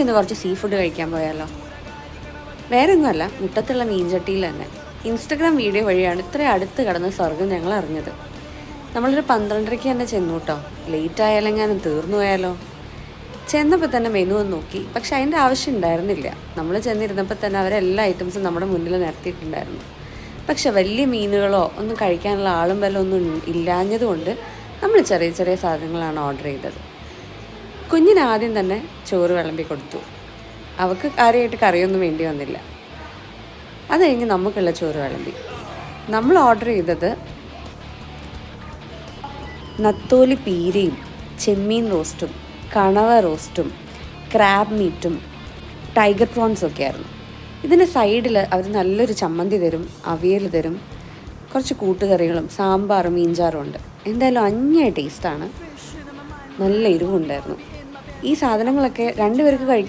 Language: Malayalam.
ഇന്ന് കുറച്ച് സീ ഫുഡ് കഴിക്കാൻ പോയാലോ? വേറെ ഒന്നുമല്ല, മുട്ടത്തുള്ള മീൻചട്ടിയിൽ തന്നെ. ഇൻസ്റ്റഗ്രാം വീഡിയോ വഴിയാണ് ഇത്ര അടുത്ത് കിടന്ന സ്വർഗം ഞങ്ങൾ അറിഞ്ഞത്. നമ്മളൊരു 12:30 തന്നെ ചെന്നു കേട്ടോ. ലേറ്റ് ആയാലെങ്ങാനും തീർന്നു പോയാലോ? ചെന്നപ്പോൾ തന്നെ മെനു ഒന്ന് നോക്കി, പക്ഷെ അതിൻ്റെ ആവശ്യം ഉണ്ടായിരുന്നില്ല. നമ്മൾ ചെന്നിരുന്നപ്പോൾ തന്നെ അവരെല്ലാ ഐറ്റംസും നമ്മുടെ മുന്നിൽ നിരത്തിയിട്ടുണ്ടായിരുന്നു. പക്ഷെ വലിയ മീനുകളോ ഒന്നും കഴിക്കാനുള്ള ആളും വല്ലതും ഒന്നും ഇല്ലാഞ്ഞതുകൊണ്ട് നമ്മൾ ചെറിയ ചെറിയ സാധനങ്ങളാണ് ഓർഡർ ചെയ്തത്. കുഞ്ഞിന് ആദ്യം തന്നെ ചോറ് വിളമ്പി കൊടുത്തു. അവൾക്ക് കാര്യമായിട്ട് കറിയൊന്നും വേണ്ടി വന്നില്ല. അത് കഴിഞ്ഞ് നമുക്കുള്ള ചോറ് വിളമ്പി. നമ്മൾ ഓർഡർ ചെയ്തത് നത്തോലി പീരയും ചെമ്മീൻ റോസ്റ്റും കണവ റോസ്റ്റും ക്രാബ് മീറ്റും ടൈഗർ പ്രോൺസും ഒക്കെ ആയിരുന്നു. ഇതിൻ്റെ സൈഡിൽ അവർ നല്ലൊരു ചമ്മന്തി തരും, അവിയൽ തരും, കുറച്ച് കൂട്ടുകറികളും സാമ്പാറും മീൻചാറും ഉണ്ട്. എന്തായാലും അന്യായ ടേസ്റ്റാണ്. നല്ല എരിവുണ്ടായിരുന്നു. ഈ സാധനങ്ങളൊക്കെ 2 പേർക്ക് കഴിക്കാൻ